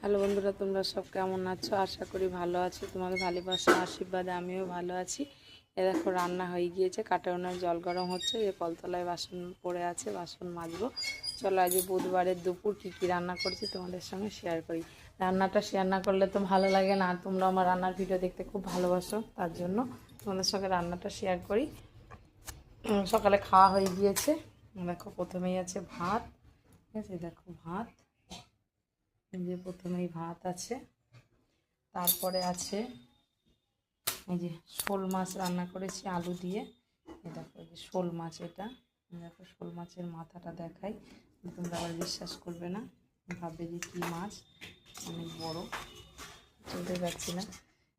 Hello বন্ধুরা, তোমরা সব কেমন আছো? আশা করি ভালো আছো। তোমাদের ভালোবাসা আশীর্বাদে আমিও ভালো আছি। এ দেখো রান্না হয়ে গিয়েছে, কাটানোর জল গরম হচ্ছে, যে কলতলায় বাসন পড়ে আছে, বাসন মাজবো। চলো আজ বুধবারের দুপুর কী কী রান্না করছি তোমাদের সঙ্গে শেয়ার করি। রান্নাটা শেয়ার না করলে তো ভালো লাগে না, আর তোমরা আমার রান্নার ভিডিও দেখতে খুব ভালোবাসো, তার জন্য তোমাদের সঙ্গে রান্নাটা শেয়ার করি। সকালে খাওয়া হয়ে গিয়েছে। দেখো প্রথমেই আছে ভাত, ঠিক আছে? দেখো ভাত, যে প্রথমেই ভাত আছে, তারপরে আছে এই যে শোল মাছ রান্না করেছি আলু দিয়ে। এই দেখো এই যে শোল মাছ, এটা দেখো শোল মাছের মাথাটা দেখাই, তোমরা আবার বিশ্বাস করবে না, ভাববে যে কী মাছ, অনেক বড়, চলতে যাচ্ছি না।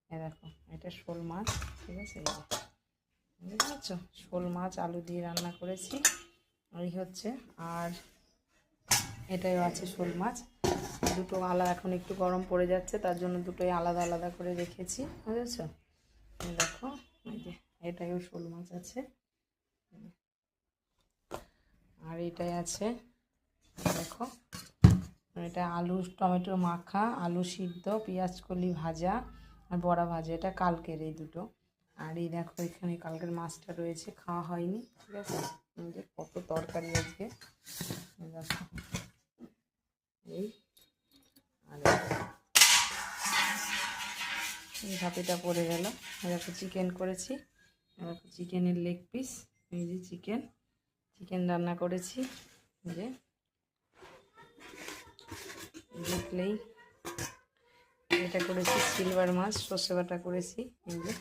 এ দেখো এটা শোল মাছ, ঠিক আছে? এই যে বুঝতে পারছো, শোল মাছ আলু দিয়ে রান্না করেছি এই হচ্ছে। আর এটাও আছে শোল মাছ, দুটো আলাদা, এখন একটু গরম পড়ে যাচ্ছে তার জন্য দুটোই আলাদা আলাদা করে রেখেছি, বুঝেছো? দেখো এই যে এটাইও শোল মাছ আছে, আর এটাই আছে দেখো, এটা আলু টমেটো মাখা, আলু সিদ্ধ, পেঁয়াজ কলি ভাজা আর বড়া ভাজা, এটা কালকের এই দুটো। আর এই দেখো এখানে কালকের মাছটা রয়েছে, খাওয়া হয়নি, ঠিক আছে? যে কত তরকারি আজকে দেখো, এই আর ঝাঁপিটা পড়ে গেল। দেখো চিকেন করেছি, দেখো চিকেনের লেগ পিস, এই যে চিকেন রান্না করেছি, যে দেখলেই এটা করেছি সিলভার মাছ সর্ষে বাটা করেছি, এই যে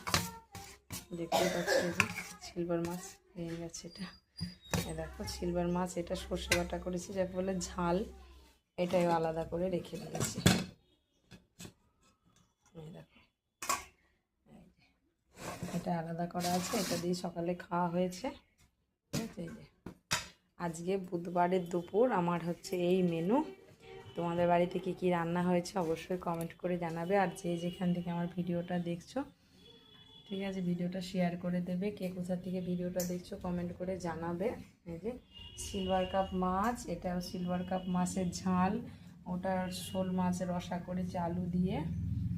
দেখতেই পাচ্ছি যে সিলভার মাছ হয়ে গেছে। এটা দেখো সিলভার মাছ, এটা সর্ষে বাটা করেছি, যাকে বলে ঝাল, এটাই আলাদা করে রেখে দিয়েছি। দেখো এটা আলাদা করা আছে, এটা দিয়ে সকালে খাওয়া হয়েছে, ঠিক আছে? এই যে আজকে বুধবারের দুপুর আমার হচ্ছে এই মেনু। তোমাদের বাড়িতে কী কী রান্না হয়েছে অবশ্যই কমেন্ট করে জানাবে, আর যে যেখান থেকে আমার ভিডিওটা দেখছো, ঠিক আছে, ভিডিওটা শেয়ার করে দেবে। কে কোথা থেকে ভিডিওটা দেখছো কমেন্ট করে জানাবে। এই যে সিলভার কাপ মাছ, এটাও সিলভার কাপ মাছের ঝাল, ওটা শোল মাছের রসা করেছি আলু দিয়ে,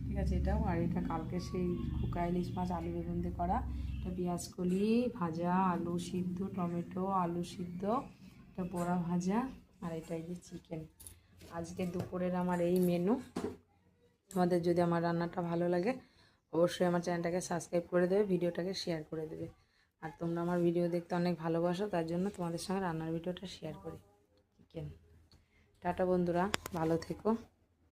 ঠিক আছে? এটাও, আর এটা কালকে সেই শুকা ইলিশ মাছ আলু বেগুন দিয়ে করা, এটা পেঁয়াজ কলি ভাজা, আলু সিদ্ধ, টমেটো আলু সিদ্ধ, এটা বড়া ভাজা, আর এটা এই যে চিকেন। আজকে দুপুরের আমার এই মেনু। তোমাদের যদি আমার রান্নাটা ভালো লাগে অবশ্যই আমার চ্যানেলটাকে সাবস্ক্রাইব করে দেবে, ভিডিওটাকে শেয়ার করে দেবে। আর তোমরা আমার ভিডিও দেখতে অনেক ভালোবাসো, তার জন্য তোমাদের সঙ্গে রান্নার ভিডিওটা শেয়ার করি। চিকেন। টাটা বন্ধুরা, ভালো থেকো।